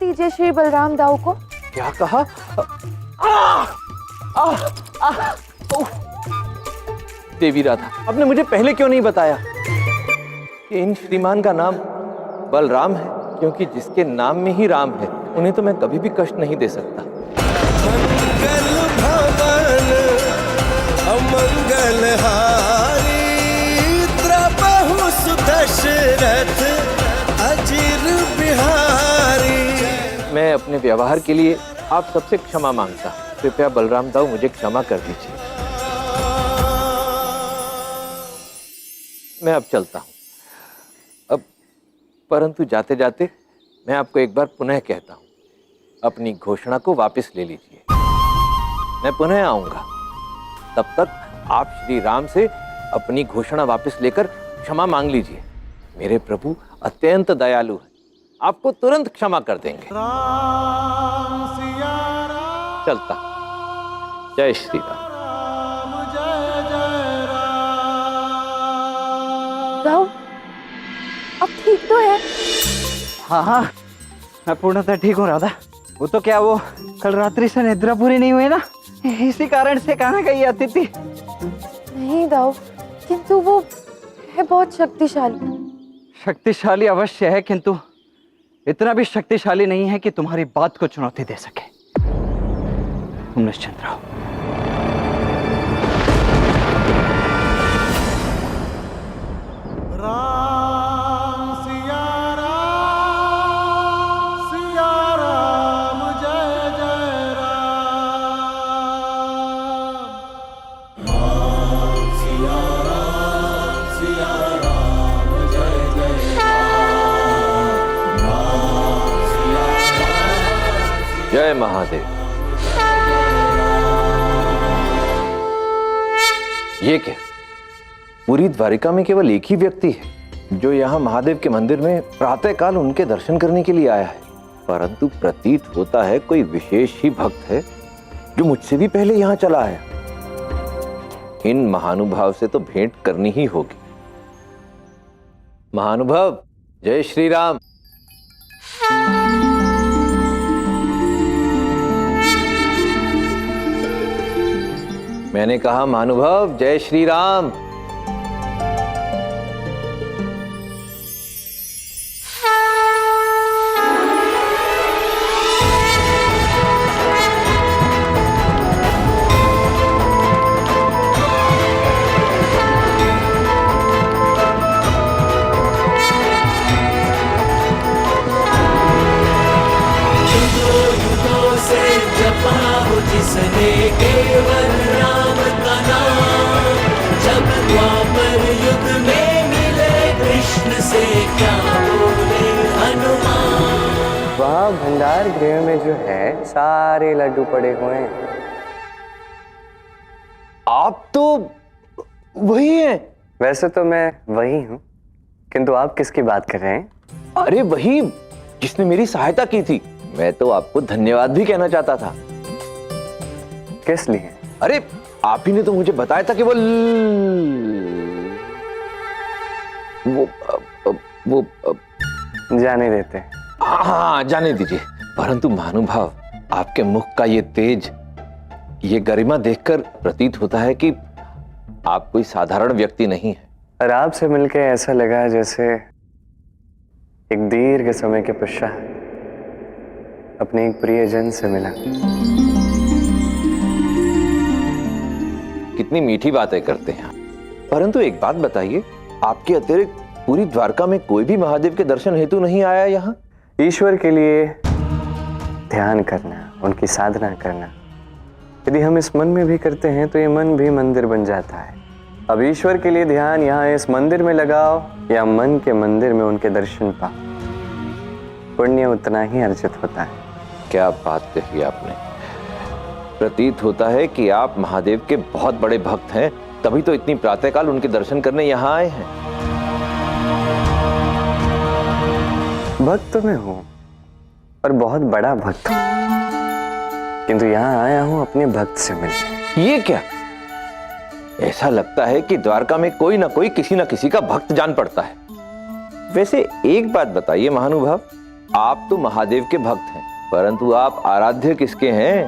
दीजिए श्री बलराम दाऊ को। क्या कहा? देवी राधा, आपने मुझे पहले क्यों नहीं बताया कि इन श्रीमान का नाम बलराम है? क्योंकि जिसके नाम में ही राम है उन्हें तो मैं कभी भी कष्ट नहीं दे सकता। मंगल भवन अमंगल हारी त्रपहु सुदशरथ अजिर बिहारी। मैं अपने व्यवहार के लिए आप सबसे क्षमा मांगता हूँ। कृपया बलराम दाऊ मुझे क्षमा कर दीजिए। मैं अब चलता हूँ। अब परंतु जाते जाते मैं आपको एक बार पुनः कहता हूँ, अपनी घोषणा को वापस ले लीजिए। मैं पुनः आऊंगा। तब तक आप श्री राम से अपनी घोषणा वापस लेकर क्षमा मांग लीजिए। मेरे प्रभु अत्यंत दयालु हैं, आपको तुरंत क्षमा कर देंगे। चलता। जय श्री राम। दाऊ, अब ठीक तो है? हाँ हाँ, मैं पूर्णतः ठीक हूँ राधा। वो तो क्या, वो कल रात्रि से निद्रा पूरी नहीं हुई ना, इसी कारण से कहाँ गई अतिथि? नहीं दाऊ, किंतु वो है बहुत शक्तिशाली। शक्तिशाली अवश्य है, किंतु इतना भी शक्तिशाली नहीं है कि तुम्हारी बात को चुनौती दे सके। तुम निश्चिंत रहो। राम सिया राम जय जय राम। राम सिया राम जय जय राम। राम सिया राम। जय महादेव। ये क्या, पूरी द्वारिका में केवल एक ही व्यक्ति है जो यहाँ महादेव के मंदिर में प्रातःकाल उनके दर्शन करने के लिए आया है, परंतु प्रतीत होता है कोई विशेष ही भक्त है जो मुझसे भी पहले यहाँ चला आया। इन महानुभाव से तो भेंट करनी ही होगी। महानुभाव, जय श्री राम। मैंने कहा महानुभाव, जय श्री राम। जिसने केवल राम का नाम, जब द्वापर युग में मिले कृष्ण से क्या बोले हनुमान। वहाँ भंडार गृह में जो है सारे लड्डू पड़े हुए हैं। आप तो वही हैं। वैसे तो मैं वही हूँ, किंतु आप किसकी बात कर रहे हैं? अरे वही जिसने मेरी सहायता की थी। मैं तो आपको धन्यवाद भी कहना चाहता था। किस लिए? अरे आप ही ने तो मुझे बताया था कि वो जाने देते। हाँ, जाने दीजिए। परंतु महानुभाव, आपके मुख का ये तेज, ये गरिमा देखकर प्रतीत होता है कि आप कोई साधारण व्यक्ति नहीं है। और आपसे मिलकर ऐसा लगा जैसे एक दीर्घ समय के पश्चात अपने एक प्रियजन से मिला। कितनी मीठी बातें करते हैं। परंतु एक बात बताइए, आपके अतिरिक्त पूरी द्वारका में कोई भी महादेव के दर्शन हेतु नहीं आया यहाँ? ईश्वर के लिए ध्यान करना, उनकी साधना करना, यदि हम इस मन में भी करते हैं तो ये मन भी मंदिर बन जाता है। अब ईश्वर के लिए ध्यान यहाँ इस मंदिर में लगाओ या मन के मंदिर में उनके दर्शन पाओ, पुण्य उतना ही अर्जित होता है। क्या बात कही आपने। प्रतीत होता है कि आप महादेव के बहुत बड़े भक्त हैं, तभी तो इतनी प्रातःकाल उनके दर्शन करने यहाँ आए हैं। भक्त तो मैं हूं और बहुत बड़ा भक्त हूं, किंतु यहाँ आया हूं अपने भक्त से मिलने। ये क्या, ऐसा लगता है कि द्वारका में कोई ना कोई किसी ना किसी का भक्त जान पड़ता है। वैसे एक बात बताइए महानुभाव, आप तो महादेव के भक्त हैं, परंतु आप आराध्य किसके हैं?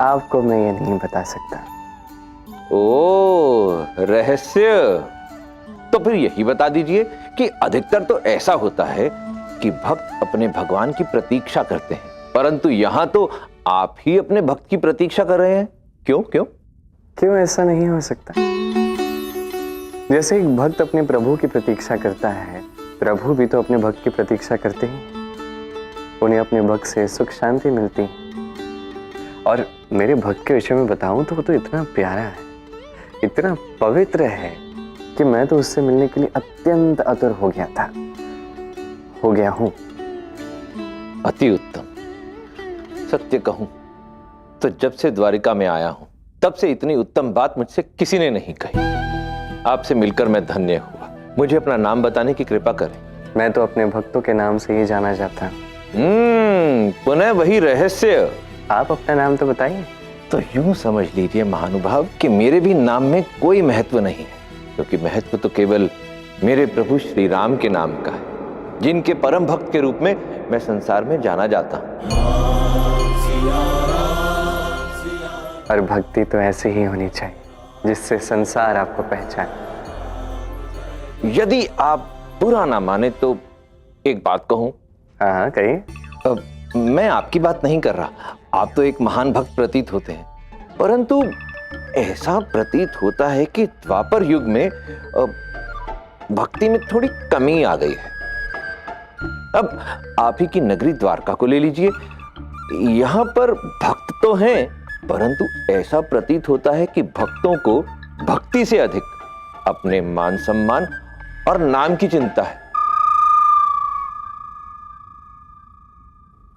आपको मैं ये नहीं बता सकता। ओ, रहस्य। तो फिर यही बता दीजिए कि अधिकतर तो ऐसा होता है कि भक्त अपने भगवान की प्रतीक्षा करते हैं, परंतु यहां तो आप ही अपने भक्त की प्रतीक्षा कर रहे हैं। क्यों क्यों? क्यों ऐसा नहीं हो सकता? जैसे एक भक्त अपने प्रभु की प्रतीक्षा करता है, प्रभु भी तो अपने भक्त की प्रतीक्षा करते हैं। उन्हें अपने भक्त से सुख शांति मिलती है। और मेरे भक्त के विषय में बताऊं तो वो तो इतना प्यारा है, इतना पवित्र है कि मैं तो उससे मिलने के लिए अत्यंत आतुर हो गया था, हो गया हूं। अति उत्तम। सत्य कहूं तो जब से द्वारिका में आया हूं, तब से इतनी उत्तम बात मुझसे किसी ने नहीं कही। आपसे मिलकर मैं धन्य हुआ। मुझे अपना नाम बताने की कृपा करें। मैं तो अपने भक्तों के नाम से ही जाना जाता हूं। पुनः वही रहस्य। आप अपना नाम तो बताइए। तो यूं समझ लीजिए महानुभाव कि मेरे भी नाम में कोई महत्व नहीं है, क्योंकि महत्व तो केवल मेरे प्रभु श्री राम के नाम का है, जिनके परम भक्त के रूप में मैं संसार में जाना जाता हूं। और भक्ति तो ऐसी ही होनी चाहिए जिससे संसार आपको पहचाने। यदि आप बुरा ना माने तो एक बात कहूं। हाँ, कहिए। मैं आपकी बात नहीं कर रहा। आप तो एक महान भक्त प्रतीत होते हैं, परंतु ऐसा प्रतीत होता है कि द्वापर युग में भक्ति में थोड़ी कमी आ गई है। अब आप ही की नगरी द्वारका को ले लीजिए। यहां पर भक्त तो हैं, परंतु ऐसा प्रतीत होता है कि भक्तों को भक्ति से अधिक अपने मान सम्मान और नाम की चिंता है।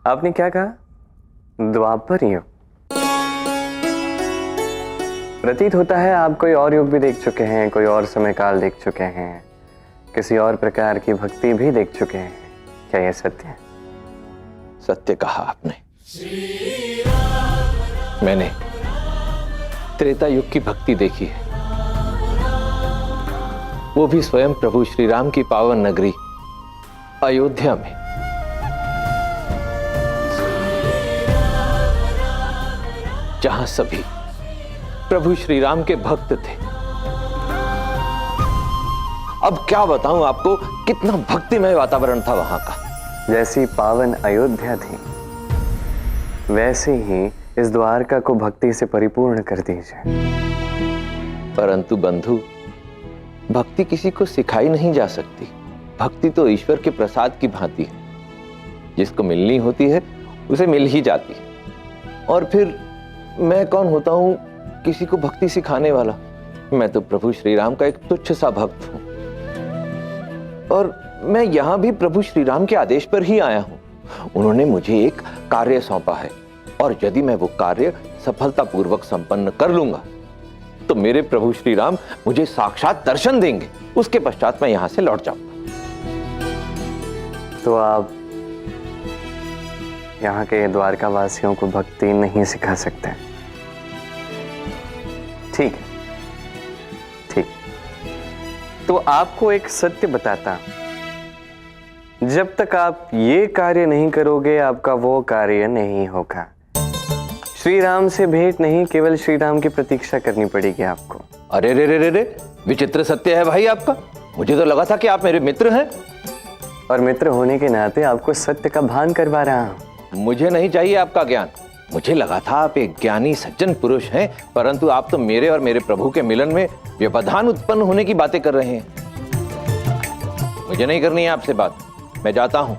आपने क्या कहा? द्वापर युग। प्रतीत होता है आप कोई और युग भी देख चुके हैं, कोई और समय काल देख चुके हैं, किसी और प्रकार की भक्ति भी देख चुके हैं। क्या यह सत्य है? सत्य कहा आपने। मैंने त्रेता युग की भक्ति देखी है, वो भी स्वयं प्रभु श्री राम की पावन नगरी अयोध्या में। जहां सभी प्रभु श्री राम के भक्त थे। अब क्या बताऊं आपको, कितना भक्तिमय वातावरण था वहां का। जैसी पावन अयोध्या थी, वैसे ही इस द्वारका को भक्ति से परिपूर्ण कर दीजिए। परंतु बंधु, भक्ति किसी को सिखाई नहीं जा सकती। भक्ति तो ईश्वर के प्रसाद की भांति है, जिसको मिलनी होती है उसे मिल ही जाती है। और फिर मैं कौन होता हूं किसी को भक्ति सिखाने वाला? मैं तो प्रभु श्री राम का एक तुच्छ सा भक्त हूं, और मैं यहां भी प्रभु श्री राम के आदेश पर ही आया हूं। उन्होंने मुझे एक कार्य सौंपा है, और यदि मैं वो कार्य सफलतापूर्वक संपन्न कर लूंगा तो मेरे प्रभु श्री राम मुझे साक्षात दर्शन देंगे। उसके पश्चात मैं यहां से लौट जाऊंगा। तो आप यहाँ के द्वारका वासियों को भक्ति नहीं सिखा सकते? ठीक है, ठीक। तो आपको एक सत्य बताता, जब तक आप ये कार्य नहीं करोगे आपका वो कार्य नहीं होगा। श्री राम से भेंट नहीं, केवल श्री राम की प्रतीक्षा करनी पड़ेगी आपको। अरे रे रे रे रे, विचित्र सत्य है भाई आपका। मुझे तो लगा था कि आप मेरे मित्र हैं। और मित्र होने के नाते आपको सत्य का भान करवा रहा हूं। मुझे नहीं चाहिए आपका ज्ञान। मुझे लगा था आप एक ज्ञानी सज्जन पुरुष हैं, परंतु आप तो मेरे और मेरे प्रभु के मिलन में व्यवधान उत्पन्न होने की बातें कर रहे हैं। मुझे नहीं करनी है आपसे बात, मैं जाता हूं।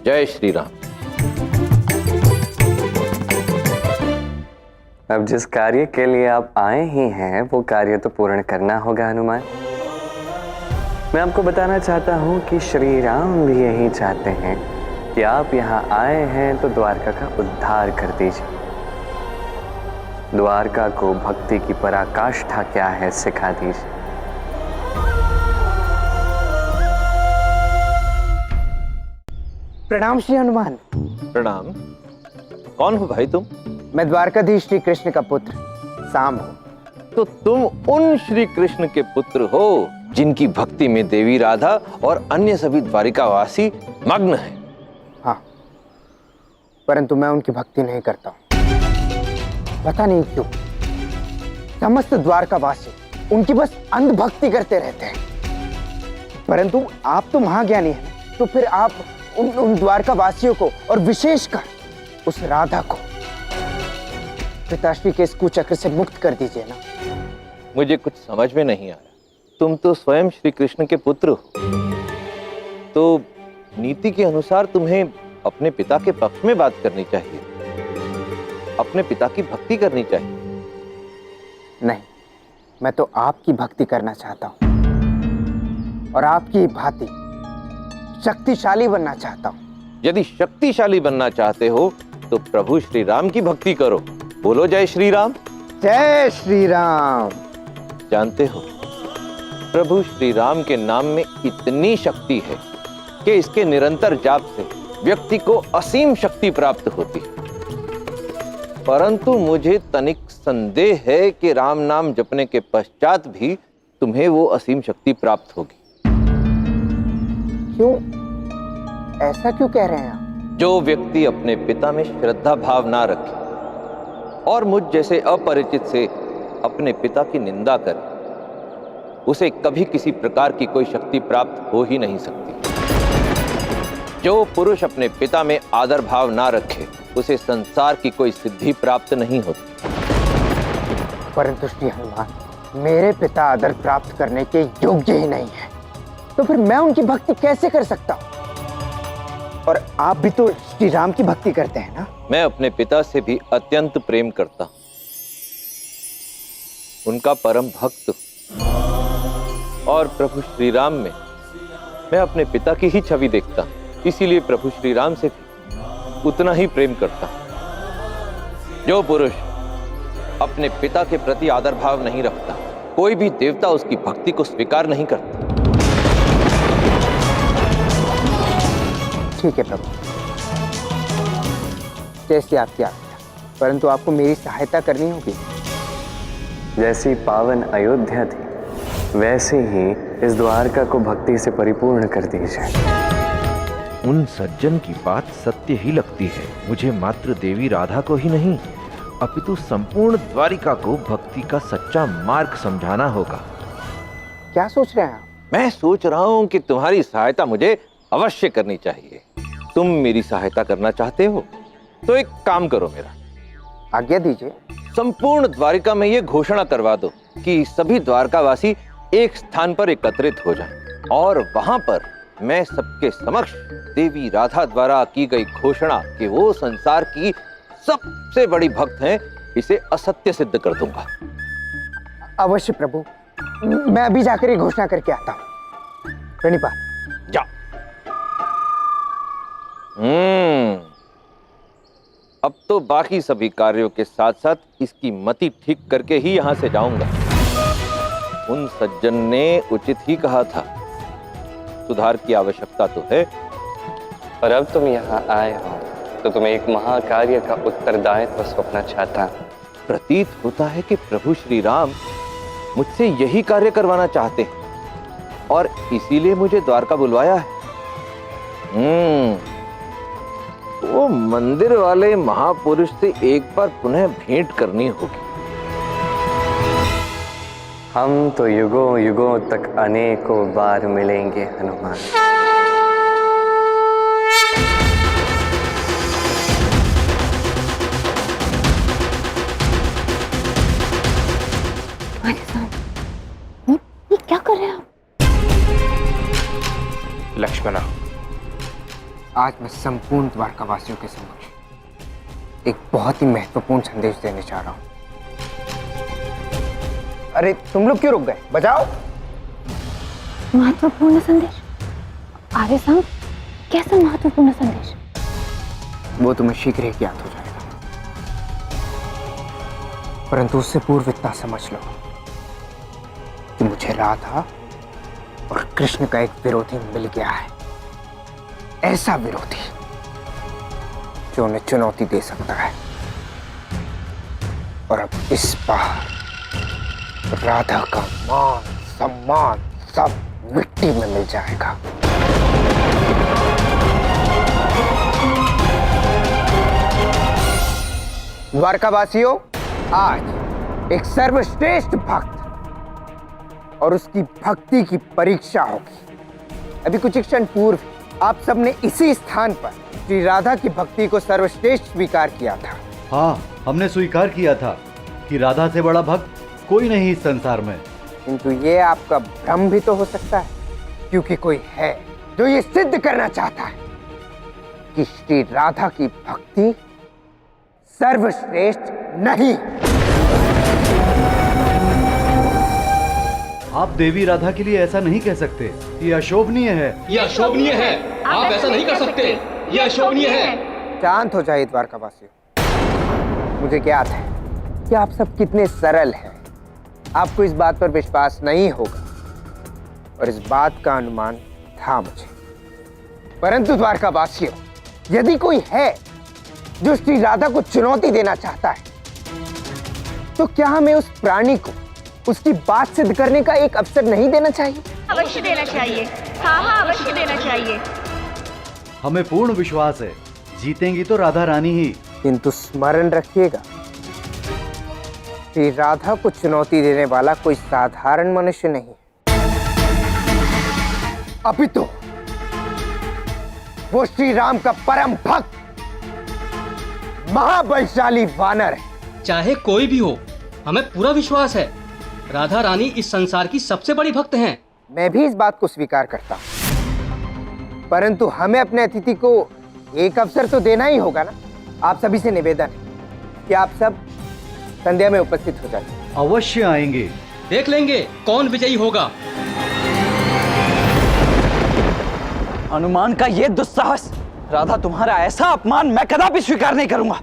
जय श्री राम। अब जिस कार्य के लिए आप आए ही हैं वो कार्य तो पूर्ण करना होगा हनुमान। मैं आपको बताना चाहता हूं कि श्री राम भी यही चाहते हैं कि आप यहाँ आए हैं तो द्वारका का उद्धार कर दीजिए। द्वारका को भक्ति की पराकाष्ठा क्या है सिखा दीजिए। प्रणाम श्री हनुमान। प्रणाम। कौन हो भाई तुम? मैं द्वारकाधीश श्री कृष्ण का पुत्र सांब हूँ। तो तुम उन श्री कृष्ण के पुत्र हो जिनकी भक्ति में देवी राधा और अन्य सभी द्वारिकावासी मग्न हैं। हाँ, परंतु मैं उनकी भक्ति नहीं करता हूं। पता नहीं क्यों समस्त द्वारकावासी उनकी बस अंध भक्ति करते रहते हैं। परंतु आप तो महाज्ञानी हैं, तो फिर आप उन द्वारकावासियों को और विशेषकर उस राधा को पिताश्री के इस कुचक्र से मुक्त कर दीजिए ना। मुझे कुछ समझ में नहीं आ रहा। तुम तो स्वयं श्री कृष्ण के पुत्र हो, तो नीति के अनुसार तुम्हें अपने पिता के पक्ष में बात करनी चाहिए, अपने पिता की भक्ति करनी चाहिए। नहीं, मैं तो आपकी भक्ति करना चाहता हूं और आपकी भांति शक्तिशाली बनना चाहता हूं। यदि शक्तिशाली बनना चाहते हो तो प्रभु श्री राम की भक्ति करो। बोलो जय श्री राम। जय श्री राम। जानते हो, प्रभु श्री राम के नाम में इतनी शक्ति है कि इसके निरंतर जाप से व्यक्ति को असीम शक्ति प्राप्त होती है। परंतु मुझे तनिक संदेह है कि राम नाम जपने के पश्चात भी तुम्हें वो असीम शक्ति प्राप्त होगी। क्यों? ऐसा क्यों कह रहे हैं आप? जो व्यक्ति अपने पिता में श्रद्धा भाव ना रखे और मुझ जैसे अपरिचित से अपने पिता की निंदा करे, उसे कभी किसी प्रकार की कोई शक्ति प्राप्त हो ही नहीं सकती। जो पुरुष अपने पिता में आदर भाव ना रखे, उसे संसार की कोई सिद्धि प्राप्त नहीं होती। परंतु श्री हनुमान, मेरे पिता आदर प्राप्त करने के योग्य ही नहीं है, तो फिर मैं उनकी भक्ति कैसे कर सकता हूं? और आप भी तो श्री राम की भक्ति करते हैं ना? मैं अपने पिता से भी अत्यंत प्रेम करता हूं, उनका परम भक्त हूं। और प्रभु श्री राम में मैं अपने पिता की ही छवि देखता हूं, इसीलिए प्रभु श्री राम से भी उतना ही प्रेम करता हूं। जो पुरुष अपने पिता के प्रति आदर भाव नहीं रखता, कोई भी देवता उसकी भक्ति को स्वीकार नहीं करता। ठीक है प्रभु, जैसी आपकी आज्ञा, परंतु आपको मेरी सहायता करनी होगी। जैसी पावन अयोध्या थी, वैसे ही इस द्वारका को भक्ति से परिपूर्ण कर दीजिए। उन सज्जन की बात सत्य ही लगती है। मुझे मात्र देवी राधा को ही नहीं, अपितु संपूर्ण द्वारिका को भक्ति का सच्चा मार्ग समझाना होगा। क्या सोच रहे हैं आप? मैं सोच रहा हूं कि तुम्हारी सहायता मुझे अवश्य करनी चाहिए। तुम मेरी सहायता करना चाहते हो तो एक काम करो मेरा। आज्ञा दीजिए। संपूर्ण द्वारिका में ये घोषणा करवा दो कि सभी द्वारकावासी एक स्थान पर एकत्रित हो जाएं और वहां पर मैं सबके समक्ष देवी राधा द्वारा की गई घोषणा कि वो संसार की सबसे बड़ी भक्त हैं, इसे असत्य सिद्ध कर दूंगा। अवश्य प्रभु, मैं अभी जाकर ये घोषणा करके आता हूं। प्रणिपात। जा। अब तो बाकी सभी कार्यों के साथ साथ इसकी मति ठीक करके ही यहां से जाऊंगा। उन सज्जन ने उचित ही कहा था, सुधार की आवश्यकता तो है। और अब तुम यहाँ आए हो तो तुम्हें एक महाकार्य का उत्तरदायित्व सौंपना चाहता हूं। प्रतीत होता है कि प्रभु श्री राम मुझसे यही कार्य करवाना चाहते हैं और इसीलिए मुझे द्वारका बुलवाया है। वो मंदिर वाले महापुरुष से एक बार पुनः भेंट करनी होगी। हम तो युगों युगों तक अनेकों बार मिलेंगे हनुमान। ये क्या कर रहे हैं आप? लक्ष्मणा, आज मैं संपूर्ण द्वारकावासियों के समक्ष एक बहुत ही महत्वपूर्ण संदेश देने जा रहा हूं। अरे तुम लोग क्यों रुक गए? बजाओ। महत्वपूर्ण संदेश? आर्य संघ, कैसा महत्वपूर्ण संदेश? वो तुम्हें शीघ्र ही ज्ञात हो जाएगा, परंतु उससे पूर्व इतना समझ लो कि मुझे राधा और कृष्ण का एक विरोधी मिल गया है। ऐसा विरोधी जो उन्हें चुनौती दे सकता है। और अब इस बार राधा का मान सम्मान सब मिट्टी में मिल जाएगा। द्वारकावासियों, आज एक सर्वश्रेष्ठ भक्त और उसकी भक्ति की परीक्षा होगी। अभी कुछ क्षण पूर्व आप सबने इसी स्थान पर श्री राधा की भक्ति को सर्वश्रेष्ठ स्वीकार किया था। हाँ, हमने स्वीकार किया था कि राधा से बड़ा भक्त कोई नहीं इस संसार में। किंतु ये आपका भ्रम भी तो हो सकता है, क्योंकि कोई है जो ये सिद्ध करना चाहता है कि श्री राधा की भक्ति सर्वश्रेष्ठ नहीं। आप देवी राधा के लिए ऐसा नहीं कह सकते, ये अशोभनीय है। ये अशोभनीय है, आप ऐसा नहीं कर सकते, ये अशोभनीय है। शांत हो जाइए द्वारकावासियों। मुझे ज्ञात है कि आप सब कितने सरल हैं। आपको इस बात पर विश्वास नहीं होगा और इस बात का अनुमान था मुझे। परंतु द्वारकावासियों, यदि कोई है जो श्री राधा को चुनौती देना चाहता है, तो क्या हमें उस प्राणी को उसकी बात सिद्ध करने का एक अवसर नहीं देना चाहिए? अवश्य देना चाहिए। हाँ, अवश्य देना चाहिए। हमें पूर्ण विश्वास है, जीतेंगी तो राधा रानी ही। किंतु स्मरण रखिएगा, श्री राधा को चुनौती देने वाला कोई साधारण मनुष्य नहीं, अपितु वो श्री राम का परम भक्त महाबलशाली वानर है। चाहे कोई भी हो, हमें पूरा विश्वास है राधा रानी इस संसार की सबसे बड़ी भक्त हैं। मैं भी इस बात को स्वीकार करता हूं, परंतु हमें अपने अतिथि को एक अवसर तो देना ही होगा ना। आप सभी से निवेदन है कि आप सब संध्या में उपस्थित हो जाए। अवश्य आएंगे। देख लेंगे कौन विजयी होगा। हनुमान का ये दुस्साहस, राधा तुम्हारा ऐसा अपमान मैं कदापि स्वीकार नहीं करूंगा।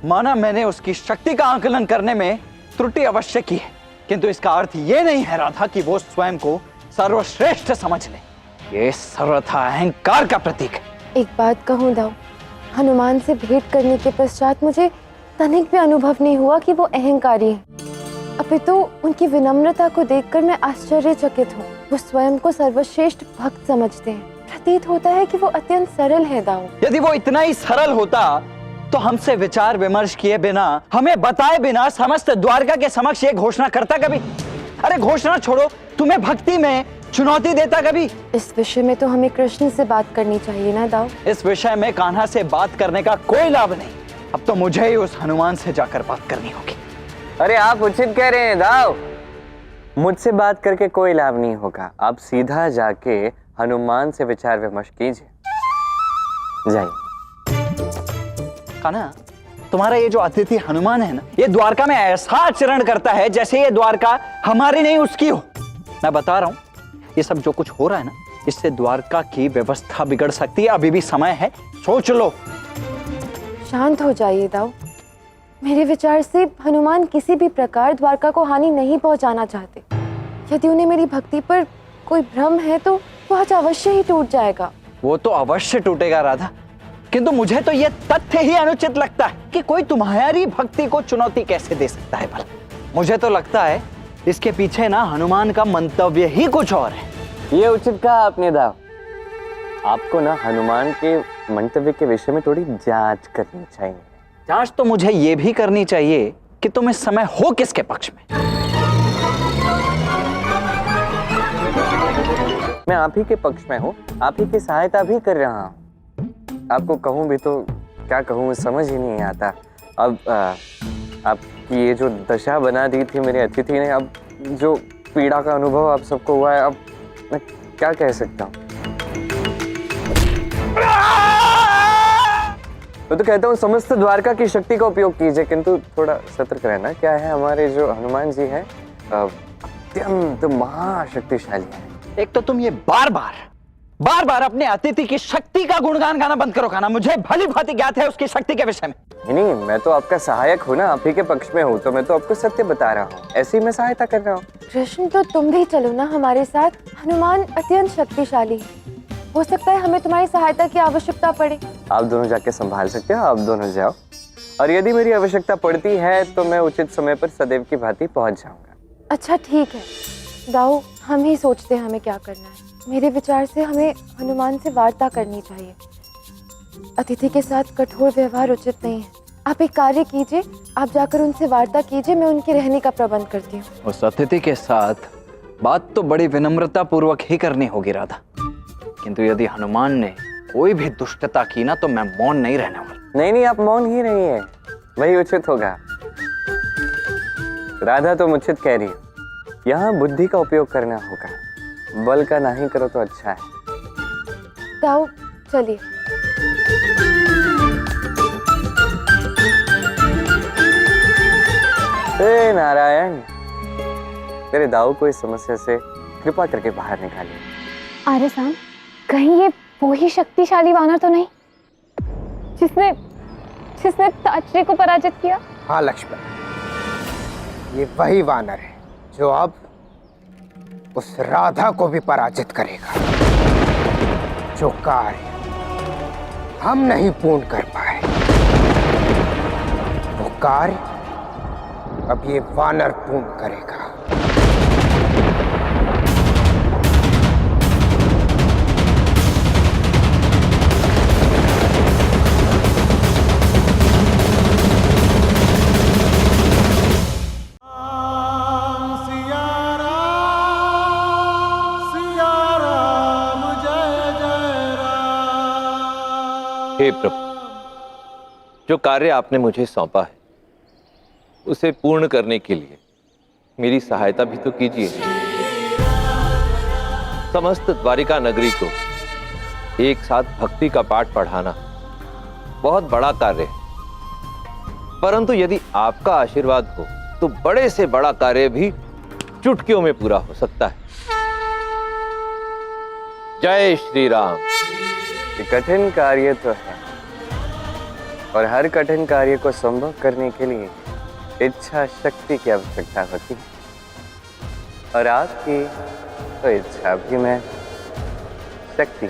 माना मैंने उसकी शक्ति का आकलन करने में त्रुटि अवश्य की है, किंतु इसका अर्थ ये नहीं है राधा कि वो स्वयं को सर्वश्रेष्ठ समझ ले। ये सर्वथा अहंकार का प्रतीक है। एक बात कहूँ दाऊ, हनुमान से भेंट करने के पश्चात मुझे तनिक भी अनुभव नहीं हुआ कि वो अहंकारी हैं। अपितु उनकी विनम्रता को देखकर मैं आश्चर्यचकित हूँ। वो स्वयं को सर्वश्रेष्ठ भक्त समझते हैं। प्रतीत होता है कि वो अत्यंत सरल है दाऊ। यदि वो इतना ही सरल होता तो हमसे विचार विमर्श किए बिना, हमें बताए बिना समस्त द्वारका के समक्ष ये घोषणा करता कभी? अरे घोषणा छोड़ो, तुम्हें भक्ति में चुनौती देता कभी? इस विषय में तो हमें कृष्ण से बात करनी चाहिए ना दाऊ। इस विषय में कान्हा से बात करने का कोई लाभ नहीं। अब तो मुझे ही उस हनुमान से जाकर बात करनी होगी। अरे आप उचित कह रहे हैं दाव, मुझसे बात करके कोई लाभ नहीं होगा। आप सीधा जाके हनुमान से विचार विमर्श कीजिए। जाइए। कान्हा, तुम्हारा ये जो अतिथि हनुमान है ना, ये द्वारका में ऐसा आचरण करता है जैसे ये द्वारका हमारी नहीं उसकी हो। मैं बता रहा हूँ, ये सब जो कुछ हो रहा है ना, इससे द्वारका की व्यवस्था बिगड़ सकती है। अभी भी समय है, सोच लो। शांत हो जाइए दाऊ। मेरे विचार से हनुमान किसी भी प्रकार द्वारका को हानि नहीं पहुंचाना चाहते। यदि उन्हें मेरी भक्ति पर कोई भ्रम है तो वो आज अवश्य ही टूट जाएगा। वो तो अवश्य टूटेगा राधा, किंतु मुझे तो यह तथ्य ही अनुचित लगता है कि कोई तुम्हारी भक्ति को चुनौती कैसे दे सकता है भला। मुझे तो लगता है इसके पीछे ना हनुमान का मंतव्य ही कुछ और है। ये उचित कहा आपने दाव। आपको ना हनुमान के मंतव्य के विषय में थोड़ी जांच करनी चाहिए। जांच तो मुझे ये भी करनी चाहिए कि तुम इस समय हो किसके पक्ष में। मैं आप ही के पक्ष में हूँ, आप ही की सहायता भी कर रहा हूँ। आपको कहूँ भी तो क्या कहूँ, समझ ही नहीं आता। अब आपकी ये जो दशा बना दी थी मेरे अतिथि ने, अब जो पीड़ा का अनुभव आप सबको हुआ है, अब मैं क्या कह सकता हूँ। मैं तो कहता हूँ समस्त द्वारका की शक्ति का उपयोग कीजिए, किंतु थोड़ा सतर्क रहना। क्या है, हमारे जो हनुमान जी हैं अत्यंत महाशक्तिशाली हैं। एक तो तुम ये बार बार अपने अतिथि की शक्ति का गुणगान गाना बंद करो कान्हा। मुझे भली भांति ज्ञात है उसकी शक्ति के विषय में। नहीं, मैं तो आपका सहायक हूँ ना, आप ही के पक्ष में हूँ, तो मैं तो आपको सत्य बता रहा हूँ। ऐसे ही मैं सहायता कर रहा हूँ। कृष्ण, तो तुम भी चलो ना हमारे साथ। हनुमान अत्यंत शक्तिशाली है, हो सकता है हमें तुम्हारी सहायता की आवश्यकता पड़े। आप दोनों जाके संभाल सकते हो, आप दोनों जाओ। और यदि मेरी आवश्यकता पड़ती है तो मैं उचित समय पर सदैव की भांति पहुंच जाऊंगा। अच्छा ठीक है दाऊ, हम ही सोचते हैं हमें क्या करना है। मेरे विचार से हमें हनुमान से वार्ता करनी चाहिए। अतिथि के साथ कठोर व्यवहार उचित नहीं है। आप एक कार्य कीजिए, आप जाकर उनसे वार्ता कीजिए, मैं उनके रहने का प्रबंध करती हूँ। उस अतिथि के साथ बात तो बड़ी विनम्रता पूर्वक ही करनी होगी राधा, किंतु यदि हनुमान ने कोई भी दुष्टता की ना तो मैं मौन नहीं रहने वाला। नहीं, आप मौन ही नहीं है, वही उचित होगा। राधा तो उचित कह रही है, यहाँ बुद्धि का उपयोग करना होगा, बल का नहीं करो तो अच्छा है। दाऊ चलिए। हे नारायण, तेरे दाऊ को इस समस्या से कृपा करके बाहर निकालिए। आर्यसान, कहीं ये वो ही शक्तिशाली वानर तो नहीं जिसने ताचरे को पराजित किया? हाँ लक्ष्मण, ये वही वानर है जो अब उस राधा को भी पराजित करेगा। जो कार्य हम नहीं पूर्ण कर पाए, वो कार्य अब ये वानर पूर्ण करेगा। हे प्रभु, जो कार्य आपने मुझे सौंपा है उसे पूर्ण करने के लिए मेरी सहायता भी तो कीजिए। समस्त द्वारिका नगरी को एक साथ भक्ति का पाठ पढ़ाना बहुत बड़ा कार्य है, परंतु यदि आपका आशीर्वाद हो तो बड़े से बड़ा कार्य भी चुटकियों में पूरा हो सकता है। जय श्री राम। ये कठिन कार्य तो है, और हर कठिन कार्य को संभव करने के लिए इच्छा शक्ति की आवश्यकता होती है, और आपकी तो इच्छा भी मैं शक्ति।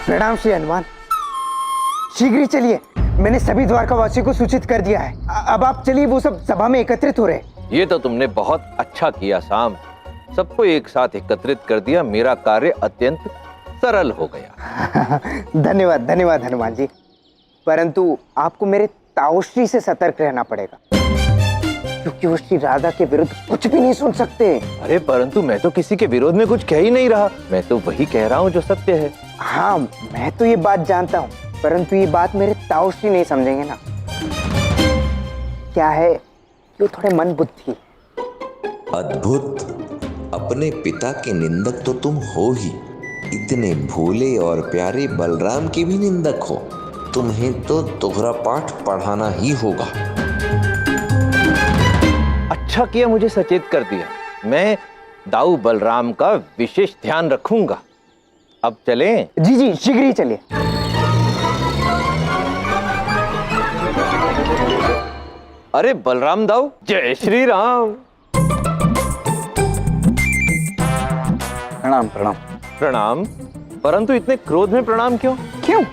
प्रणाम श्री हनुमान, शीघ्र ही चलिए, मैंने सभी द्वारकावासियों को सूचित कर दिया है। अब आप चलिए, वो सब सभा में एकत्रित हो रहे हैं। ये तो तुमने बहुत अच्छा किया साम, सबको एक साथ एकत्रित कर दिया, मेरा कार्य अत्यंत सरल हो गया। धन्यवाद धन्यवाद हनुमान जी, परंतु आपको मेरे ताओश्री से सतर्क रहना पड़ेगा, क्योंकि वो श्री राधा के विरुद्ध कुछ भी नहीं सुन सकते। अरे परंतु मैं तो किसी के विरोध में कुछ कह ही नहीं रहा, मैं तो वही कह रहा हूँ जो सत्य है। हाँ, मैं तो ये बात जानता हूँ, परंतु ये बात मेरे ताओश्री नहीं समझेंगे ना। क्या है कि वो थोड़े मन बुद्धि। अद्भुत, अपने पिता के निंदक तो तुम हो ही, इतने भोले और प्यारे बलराम के भी निंदक हो। तुम्हें तो दोहरा पाठ पढ़ाना ही होगा। अच्छा किया मुझे सचेत कर दिया, मैं दाऊ बलराम का विशेष ध्यान रखूंगा। अब चलें? जी जी, शीघ्र ही चलिए। अरे बलराम दाऊ, जय श्री राम। प्रणाम प्रणाम। प्रणाम, परंतु इतने क्रोध में प्रणाम क्यों? क्यों?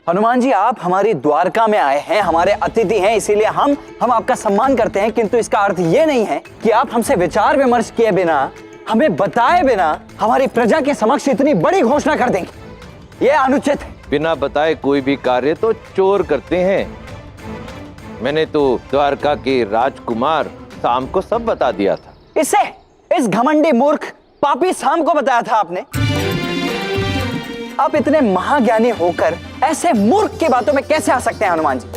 हनुमान जी, आप हमारी द्वारका में आए हैं, हमारे अतिथि हैं, इसीलिए हम आपका सम्मान करते हैं, किंतु इसका अर्थ ये नहीं है कि आप हमसे विचार विमर्श किए बिना, हमें बताए बिना हमारी प्रजा के समक्ष इतनी बड़ी घोषणा कर देंगे। ये अनुचित है। बिना बताए कोई भी कार्य तो चोर करते हैं। मैंने तो द्वारका के राजकुमार साम को सब बता दिया था। इस घमंडी मूर्ख पापी साम को बताया था आपने? आप इतने महाज्ञानी होकर ऐसे मूर्ख की बातों में कैसे आ सकते हैं हनुमान जी?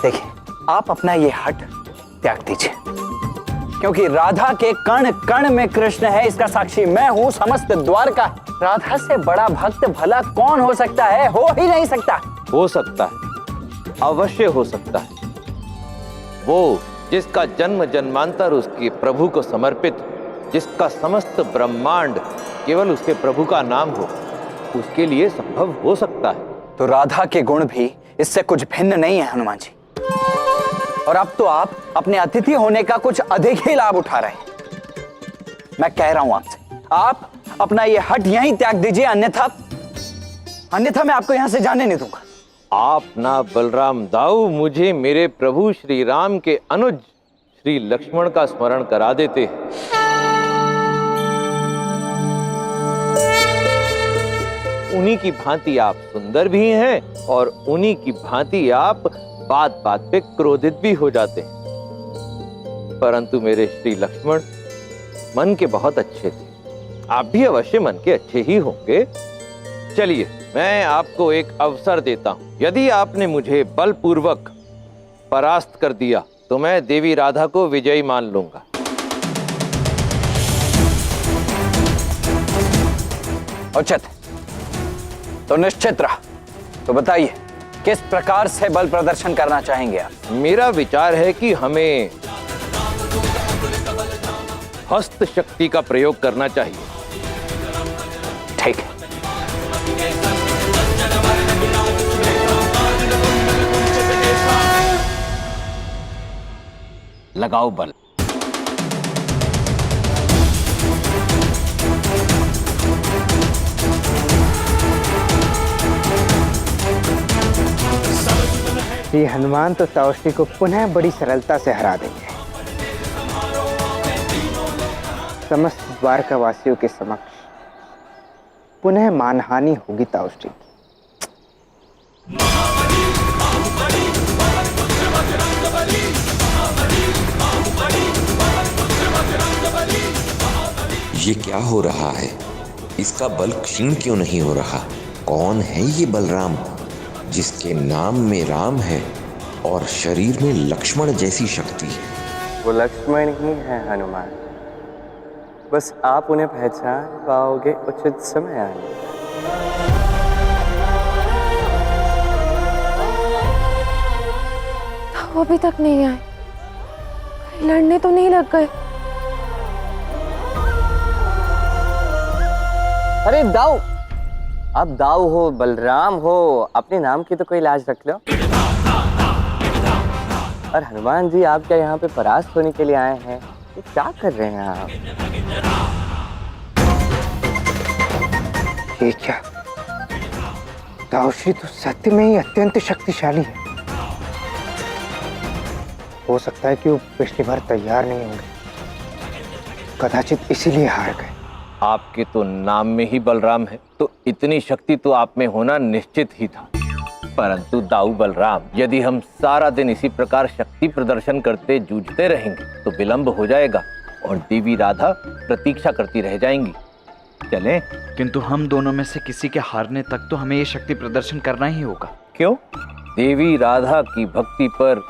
देखिए, आप अपना ये हट त्याग दीजिए, क्योंकि राधा के कण कण में कृष्ण है, इसका साक्षी मैं हूं, समस्त द्वारका। राधा से बड़ा भक्त भला कौन हो सकता है? हो ही नहीं सकता। हो सकता है, अवश्य हो सकता है। वो जिसका जन्म जन्मांतर उसके प्रभु को समर्पित, जिसका समस्त ब्रह्मांड केवल उसके प्रभु का नाम हो, उसके लिए संभव हो सकता है। तो राधा के गुण भी इससे कुछ भिन्न नहीं है हनुमान जी, और अब तो आप अपने अतिथि होने का कुछ अधिक ही लाभ उठा रहे हैं। मैं कह रहा हूं आपसे, आप अपना ये हट यहीं त्याग दीजिए, अन्यथा मैं आपको यहां से जाने नहीं दूंगा। आप ना बलराम दाऊ मुझे मेरे प्रभु श्री राम के अनुज श्री लक्ष्मण का स्मरण करा देते हैं। उन्हीं की भांति आप सुंदर भी हैं और उन्हीं की भांति आप बात बात पे क्रोधित भी हो जाते हैं। परंतु मेरे श्री लक्ष्मण मन के बहुत अच्छे थे। आप भी अवश्य मन के अच्छे ही होंगे। चलिए मैं आपको एक अवसर देता हूं। यदि आपने मुझे बलपूर्वक परास्त कर दिया तो मैं देवी राधा को विजयी मान लूंगा। उचित, तो निश्चित रहा। तो बताइए किस प्रकार से बल प्रदर्शन करना चाहेंगे आप? मेरा विचार है कि हमें हस्त शक्ति का प्रयोग करना चाहिए। ठीक है। लगाओ बल। ये हनुमान तो ताउश्री को पुनः बड़ी सरलता से हरा देंगे। समस्त द्वारका वासियों के समक्ष पुनः मानहानि होगी ताउश्री की। ये क्या हो रहा है? इसका बल क्षीण क्यों नहीं हो रहा? कौन है ये बलराम जिसके नाम में राम है और शरीर में लक्ष्मण जैसी शक्ति? वो लक्ष्मण ही है हनुमान, बस आप उन्हें पहचान पाओगे उचित समय आने। वो अभी तक नहीं आए। कहीं लड़ने तो नहीं लग गए? अरे दाऊ, आप दाऊ हो, बलराम हो, अपने नाम की तो कोई लाज रख लो। और हनुमान जी, आप क्या यहाँ पे परास्त होने के लिए आए हैं? ये क्या कर रहे हैं आप? ये क्या? ताउश्री तो सत्य में ही अत्यंत शक्तिशाली है। हो सकता है कि वो पिछली बार तैयार नहीं होंगे, कदाचित इसीलिए हार गए। आपके तो नाम में ही बलराम है, तो इतनी शक्ति तो आप में होना निश्चित ही था। परंतु दाऊ बलराम, यदि हम सारा दिन इसी प्रकार शक्ति प्रदर्शन करते जूझते रहेंगे तो विलंब हो जाएगा और देवी राधा प्रतीक्षा करती रह जाएंगी। चलें? किंतु हम दोनों में से किसी के हारने तक तो हमें ये शक्ति प्रदर्शन करना ही होगा। क्यों? देवी राधा की भक्ति पर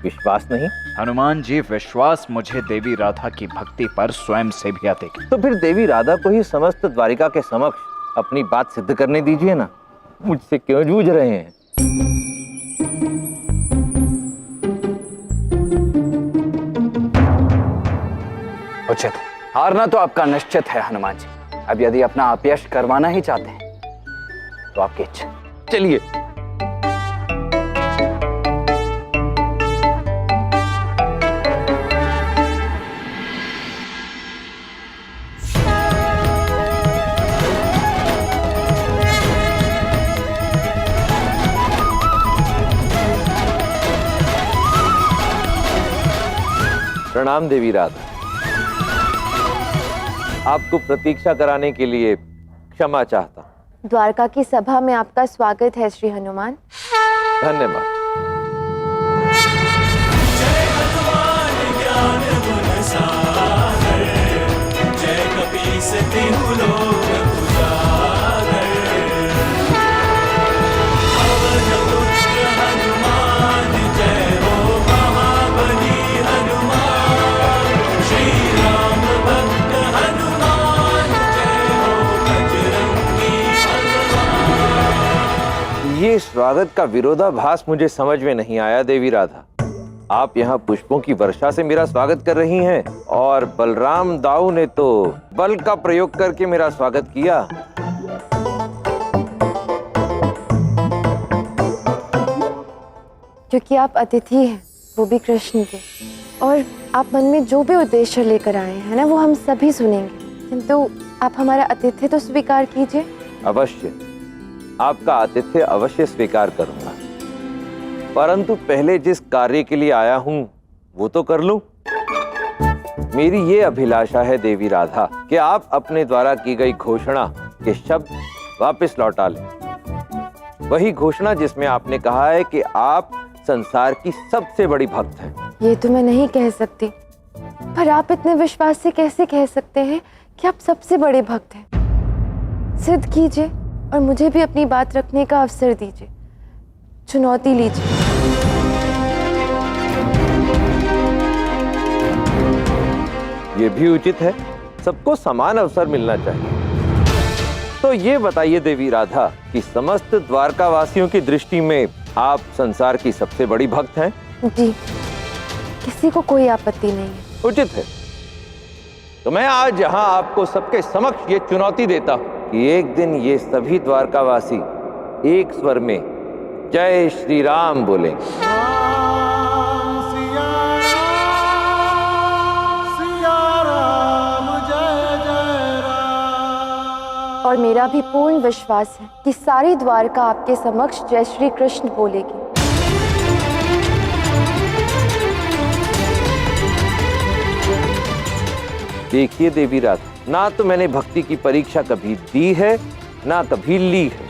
विश्वास नहीं? हनुमान जी, विश्वास मुझे देवी राधा की भक्ति पर स्वयं से भी अधिक। तो फिर देवी राधा को ही समस्त द्वारिका के समक्ष अपनी बात सिद्ध करने दीजिए ना। मुझसे क्यों जूझ रहे हैं? उचित, हारना तो आपका निश्चित है हनुमान जी। अब यदि अपना अपयश करवाना ही चाहते हैं तो आपकी इच्छा। चलिए। प्रणाम देवी राधा। आपको प्रतीक्षा कराने के लिए क्षमा चाहता हूं। द्वारका की सभा में आपका स्वागत है श्री हनुमान। धन्यवाद। ये स्वागत का विरोधाभास मुझे समझ में नहीं आया देवी राधा। आप यहाँ पुष्पों की वर्षा से मेरा स्वागत कर रही हैं और बलराम दाऊ ने तो बल का प्रयोग करके मेरा स्वागत किया। क्योंकि आप अतिथि हैं, वो भी कृष्ण के, और आप मन में जो भी उद्देश्य लेकर आए हैं ना, वो हम सभी सुनेंगे। किंतु आप हमारा आतिथ्य तो स्वीकार कीजिए। अवश्य, आपका आतिथ्य अवश्य स्वीकार करूंगा। परंतु पहले जिस कार्य के लिए आया हूं वो तो कर लूं। मेरी ये अभिलाषा है देवी राधा कि आप अपने द्वारा की गई घोषणा के शब्द वापस लौटा लें। वही घोषणा जिसमें आपने कहा है कि आप संसार की सबसे बड़ी भक्त हैं। ये तो मैं नहीं कह सकती, पर आप इतने विश्वास से कैसे कह सकते हैं कि आप सबसे बड़े भक्त हैं? सिद्ध कीजिए और मुझे भी अपनी बात रखने का अवसर दीजिए। चुनौती लीजिए। ये भी उचित है, सबको समान अवसर मिलना चाहिए। तो ये बताइए देवी राधा कि समस्त द्वारकावासियों की दृष्टि में आप संसार की सबसे बड़ी भक्त हैं? जी, किसी को कोई आपत्ति नहीं है। उचित है। तो मैं आज यहाँ आपको सबके समक्ष ये चुनौती देता हूँ कि एक दिन ये सभी द्वारकावासी एक स्वर में जय श्री राम बोलें। और मेरा भी पूर्ण विश्वास है कि सारी द्वारका आपके समक्ष जय श्री कृष्ण बोलेगी। देखिए देवी राधा, ना तो मैंने भक्ति की परीक्षा कभी दी है ना कभी ली है,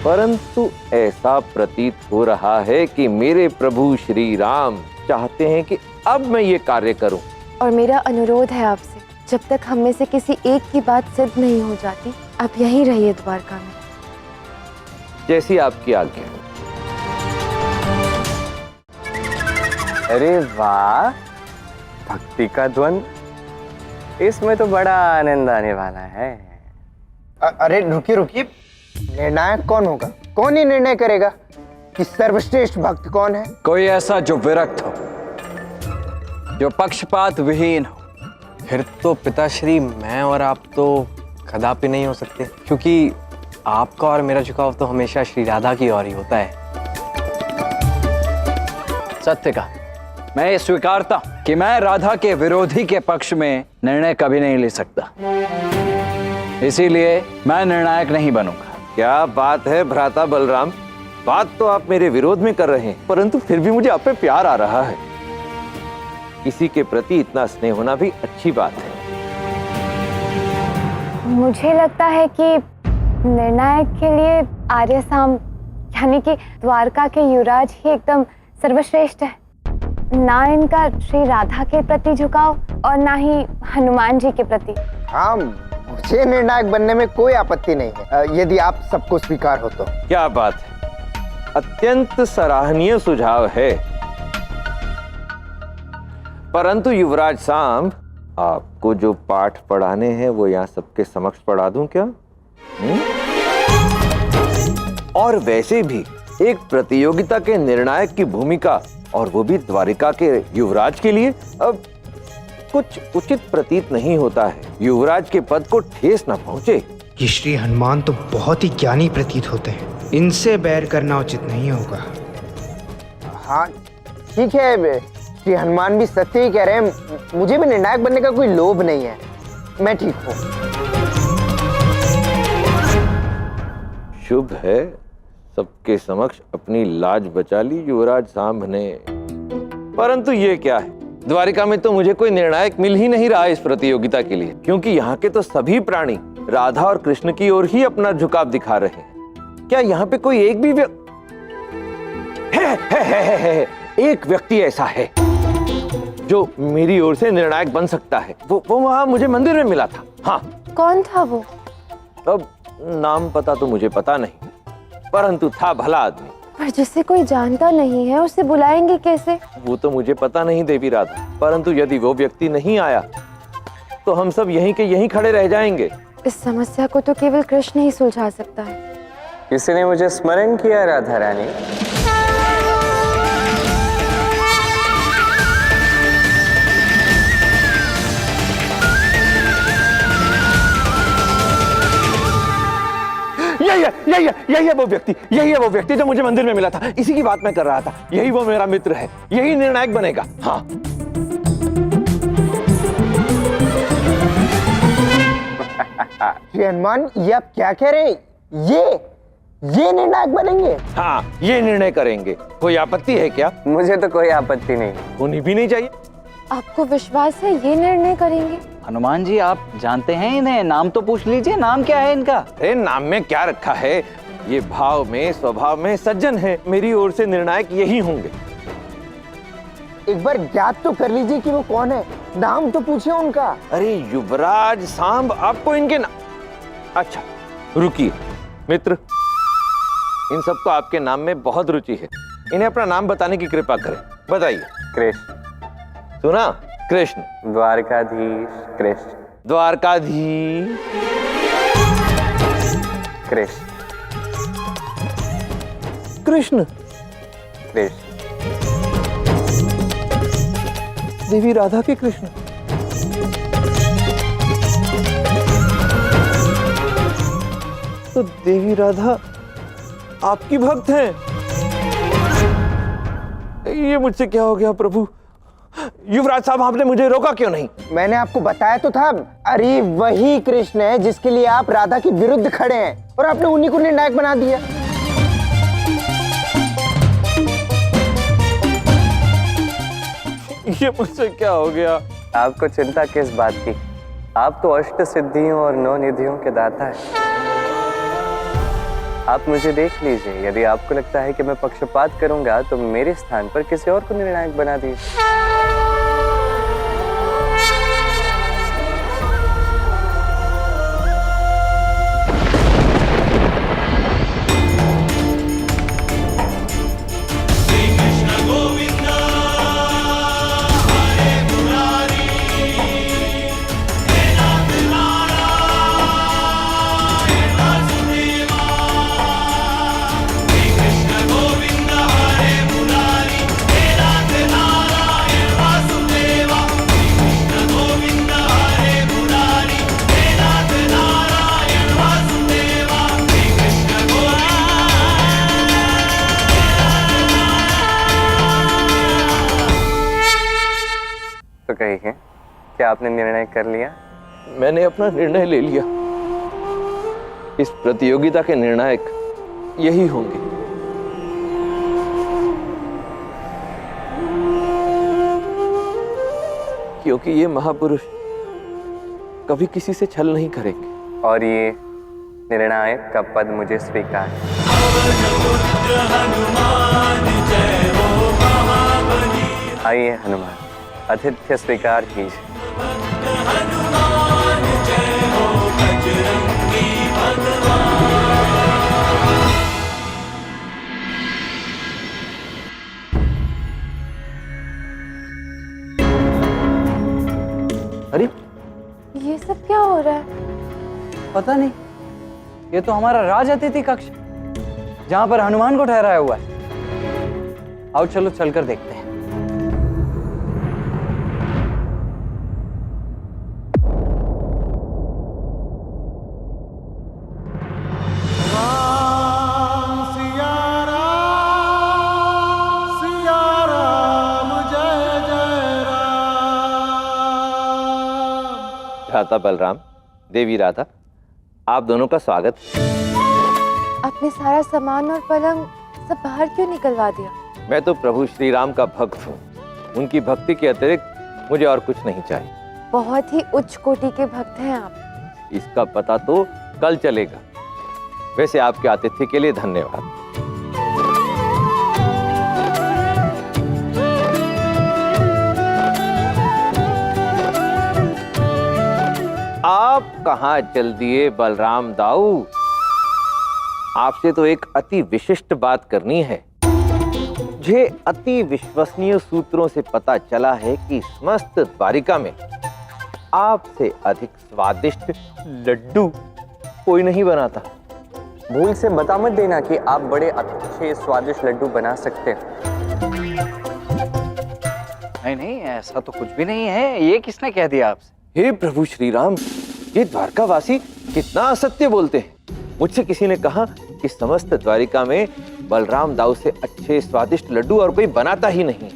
परंतु ऐसा प्रतीत हो रहा है कि मेरे प्रभु श्री राम चाहते हैं कि अब मैं ये कार्य करूं। और मेरा अनुरोध है आपसे, जब तक हम में से किसी एक की बात सिद्ध नहीं हो जाती, आप यहीं रहिए द्वारका में। जैसी आपकी आज्ञा। अरे वाह, भक्ति का द्वंद, इसमें तो बड़ा आनंद आने वाला है। अरे रुकिए रुकिए, निर्णायक कौन होगा? कौन ही निर्णय करेगा कि सर्वश्रेष्ठ भक्त कौन है? कोई ऐसा जो विरक्त हो, जो पक्षपात विहीन हो। फिर तो पिताश्री, मैं और आप तो कदापि नहीं हो सकते, क्योंकि आपका और मेरा झुकाव तो हमेशा श्री राधा की ओर ही होता है। सत्य का मैं ये स्वीकारता हूं कि मैं राधा के विरोधी के पक्ष में निर्णय कभी नहीं ले सकता, इसीलिए मैं निर्णायक नहीं बनूंगा। क्या बात है भ्राता बलराम, बात तो आप मेरे विरोध में कर रहे हैं, परंतु फिर भी मुझे आप पे प्यार आ रहा है। किसी के प्रति इतना स्नेह होना भी अच्छी बात है। मुझे लगता है कि निर्णायक के लिए आर्यसाम यानी कि द्वारका के युवराज ही एकदम सर्वश्रेष्ठ है। ना इनका श्री राधा के प्रति झुकाव और ना ही हनुमान जी के प्रति। हाँ, मुझे निर्णायक बनने में कोई आपत्ति नहीं है, यदि आप सबको स्वीकार हो तो। क्या बात है, अत्यंत सराहनीय सुझाव है। परंतु युवराज सांब, आपको जो पाठ पढ़ाने हैं वो यहाँ सबके समक्ष पढ़ा दूं क्या? और वैसे भी एक प्रतियोगिता के निर्णायक की भूमिका, और वो भी द्वारिका के युवराज के लिए, अब कुछ उचित प्रतीत नहीं होता है। युवराज के पद को ठेस न पहुंचे। ये श्री हनुमान तो बहुत ही ज्ञानी प्रतीत होते हैं, इनसे बैर करना उचित नहीं होगा। हाँ ठीक है, श्री हनुमान भी सत्य ही कह रहे हैं। मुझे भी निर्णायक बनने का कोई लोभ नहीं है, मैं ठीक हूँ। शुभ है, सबके समक्ष अपनी लाज बचा ली युवराज सांब ने। परंतु ये क्या है, द्वारिका में तो मुझे कोई निर्णायक मिल ही नहीं रहा इस प्रतियोगिता के लिए, क्योंकि यहाँ के तो सभी प्राणी राधा और कृष्ण की ओर ही अपना झुकाव दिखा रहे हैं। क्या यहाँ पे कोई एक भी एक व्यक्ति ऐसा है जो मेरी ओर से निर्णायक बन सकता है? वो वहां मुझे मंदिर में मिला था। हाँ, कौन था वो? अब नाम पता तो मुझे पता नहीं, परंतु था भला आदमी। पर जिसे कोई जानता नहीं है उसे बुलाएंगे कैसे? वो तो मुझे पता नहीं देवी राधा, परंतु यदि वो व्यक्ति नहीं आया तो हम सब यहीं के यहीं खड़े रह जाएंगे। इस समस्या को तो केवल कृष्ण ही सुलझा सकता है। किसी ने मुझे स्मरण किया राधा रानी? यही है वो व्यक्ति जो मुझे मंदिर में मिला था। इसी की बात मैं कर रहा था। यही वो मेरा मित्र है, यही निर्णायक बनेगा। हाँ, श्री हनुमान, ये आप क्या कह रहे हैं? ये निर्णायक बनेंगे? हाँ, ये निर्णय करेंगे। कोई आपत्ति है क्या? मुझे तो कोई आपत्ति नहीं। होनी भी नहीं चाहिए। आपको विश्वास है ये निर्णय करेंगे? हनुमान जी, आप जानते हैं इन्हें? नाम तो पूछ लीजिए, नाम क्या है इनका? अरे नाम में क्या रखा है, ये भाव में स्वभाव में सज्जन है। मेरी ओर से निर्णायक यही होंगे। एक बार ज्ञात तो कर लीजिए कि वो कौन है, नाम तो पूछिए उनका। अरे युवराज सांब, आपको इनके अच्छा रुकिए मित्र, इन सबको आपके नाम में बहुत रुचि है। इन्हें अपना नाम बताने की कृपा करें। बताइए। कृष्ण। सुना? कृष्ण। द्वारकाधीश कृष्ण। द्वारकाधीश कृष्ण। कृष्ण। कृष्ण। देवी राधा के कृष्ण। तो देवी राधा आपकी भक्त हैं। ये मुझसे क्या हो गया प्रभु? युवराज साहब, आपने मुझे रोका क्यों नहीं? मैंने आपको बताया तो था। अरे वही कृष्ण है जिसके लिए आप राधा के विरुद्ध खड़े हैं और आपने उन्हीं को निर्णायक बना दिया। ये मुझसे क्या हो गया? आपको चिंता किस बात की? आप तो अष्ट सिद्धियों और 9 निधियों के दाता हैं। आप मुझे देख लीजिए, यदि आपको लगता है कि मैं पक्षपात करूंगा तो मेरे स्थान पर किसी और को निर्णायक बना दीजिए। तो कहिए, क्या आपने निर्णय कर लिया? मैंने अपना निर्णय ले लिया। इस प्रतियोगिता के निर्णायक यही होंगे। क्योंकि ये महापुरुष कभी किसी से छल नहीं करेंगे। और ये निर्णायक का पद मुझे स्वीकार है। आइए हनुमान, आतिथ्य स्वीकार कीजिए। अरे ये सब क्या हो रहा है? पता नहीं, ये तो हमारा राज अतिथि कक्ष जहां पर हनुमान को ठहराया हुआ है। आओ चलो चलकर देखते हैं। भ्राता बलराम, देवी राधा, आप दोनों का स्वागत। आपने सारा सामान और पलंग सब बाहर क्यों निकलवा दिया? मैं तो प्रभु श्री राम का भक्त हूँ। उनकी भक्ति के अतिरिक्त मुझे और कुछ नहीं चाहिए। बहुत ही उच्च कोटि के भक्त हैं आप। इसका पता तो कल चलेगा। वैसे आपके आतिथ्य के लिए धन्यवाद। आप कहाँ चल दिए बलराम दाऊ? आपसे तो एक अति विशिष्ट बात करनी है। मुझे अति विश्वसनीय सूत्रों से पता चला है कि समस्त द्वारिका में आपसे अधिक स्वादिष्ट लड्डू कोई नहीं बनाता। भूल से बता मत देना कि आप बड़े अच्छे स्वादिष्ट लड्डू बना सकते हैं। नहीं नहीं, ऐसा तो कुछ भी नहीं है। ये किसने कह दिया आपसे? हे प्रभु श्री राम, ये द्वारकावासी कितना असत्य बोलते हैं। मुझसे किसी ने कहा कि समस्त द्वारिका में बलराम दाऊ से अच्छे स्वादिष्ट लड्डू और कोई बनाता ही नहीं।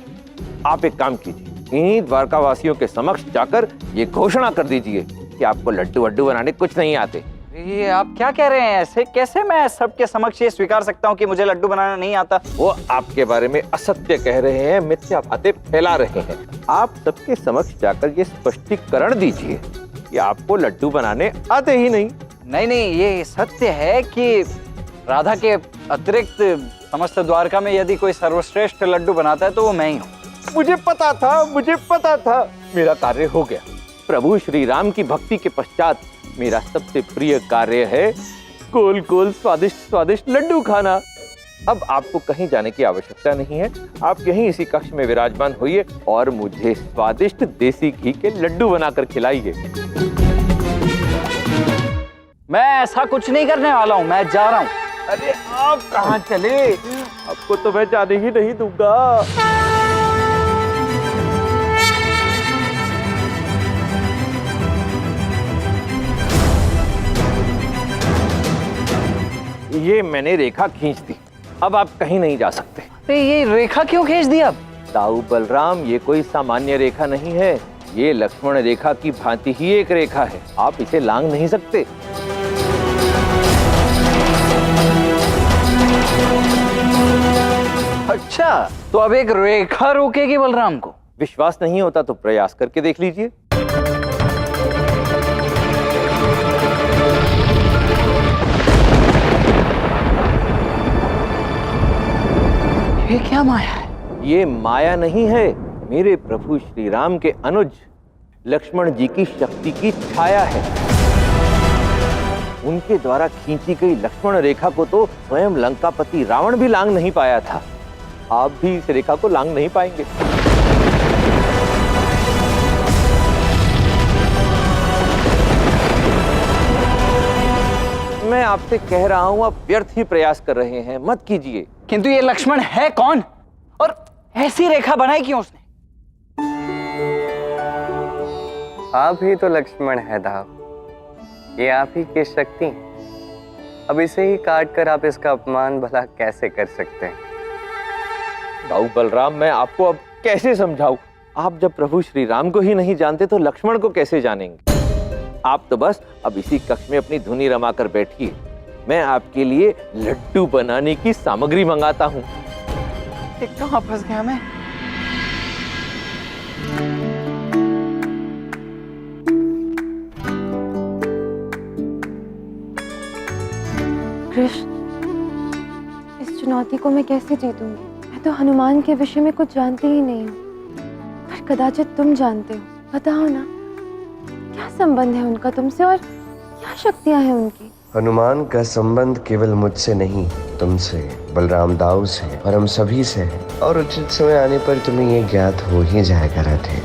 आप एक काम कीजिए, इन्हीं द्वारकावासियों के समक्ष जाकर ये घोषणा कर दीजिए कि आपको लड्डू वड्डू बनाने कुछ नहीं आते। ये आप क्या कह रहे हैं? ऐसे कैसे मैं सबके समक्ष ये स्वीकार सकता हूँ कि मुझे लड्डू बनाना नहीं आता? वो आपके बारे में असत्य कह रहे हैं, मिथ्या बातें फैला रहे हैं। आप सबके समक्ष जाकर ये स्पष्टीकरण दीजिए कि आपको लड्डू बनाने आते ही नहीं। नहीं, ये सत्य है कि राधा के अतिरिक्त समस्त द्वारका में यदि कोई सर्वश्रेष्ठ लड्डू बनाता है तो वो मैं ही हूँ। मुझे पता था, मेरा कार्य हो गया। प्रभु श्री राम की भक्ति के पश्चात मेरा सबसे प्रिय कार्य है गोल गोल स्वादिष्ट स्वादिष्ट लड्डू खाना। अब आपको कहीं जाने की आवश्यकता नहीं है, आप यहीं इसी कक्ष में विराजमान होइए और मुझे स्वादिष्ट देसी घी के लड्डू बनाकर खिलाइए। मैं ऐसा कुछ नहीं करने वाला हूँ, मैं जा रहा हूँ। अरे आप कहाँ चले? आपको तो मैं जाने ही नहीं दूंगा। ये मैंने रेखा खींच दी, अब आप कहीं नहीं जा सकते। अरे ये रेखा क्यों खींच दी अब? दाऊ बलराम, ये कोई सामान्य रेखा नहीं है, ये लक्ष्मण रेखा की भांति ही एक रेखा है, आप इसे लांघ नहीं सकते। अच्छा, तो अब एक रेखा रोकेगी बलराम को? विश्वास नहीं होता तो प्रयास करके देख लीजिए। ये क्या माया है? ये माया नहीं है, मेरे प्रभु श्री राम के अनुज लक्ष्मण जी की शक्ति की छाया है। उनके द्वारा खींची गई लक्ष्मण रेखा को तो स्वयं लंकापति रावण भी लांघ नहीं पाया था, आप भी इस रेखा को लांघ नहीं पाएंगे। मैं आपसे कह रहा हूं, आप व्यर्थ ही प्रयास कर रहे हैं, मत कीजिए। किंतु ये लक्ष्मण है कौन और ऐसी रेखा बनाई क्यों उसने? आप ही तो लक्ष्मण है दाव, ये आप ही की शक्ति है। अब इसे ही काट कर आप इसका अपमान भला कैसे कर सकते हैं? दाऊ बलराम, मैं आपको अब कैसे समझाऊं? आप जब प्रभु श्री राम को ही नहीं जानते तो लक्ष्मण को कैसे जानेंगे? आप तो बस अब इसी कक्ष में अपनी धुनी रमा कर बैठिए, मैं आपके लिए लड्डू बनाने की सामग्री मंगाता हूँ। कहाँ फंस गया मैं? कृष्ण, इस चुनौती को मैं कैसे जीतूंगी? मैं तो हनुमान के विषय में कुछ जानती ही नहीं हूँ, पर कदाचित तुम जानते हो। बताओ ना, क्या संबंध है उनका तुमसे और क्या शक्तियां हैं उनकी? हनुमान का संबंध केवल मुझसे नहीं, तुमसे, बलराम दाऊ से और हम सभी से है। और उचित समय आने पर तुम्हें ये ज्ञात हो ही जाएगा राधे।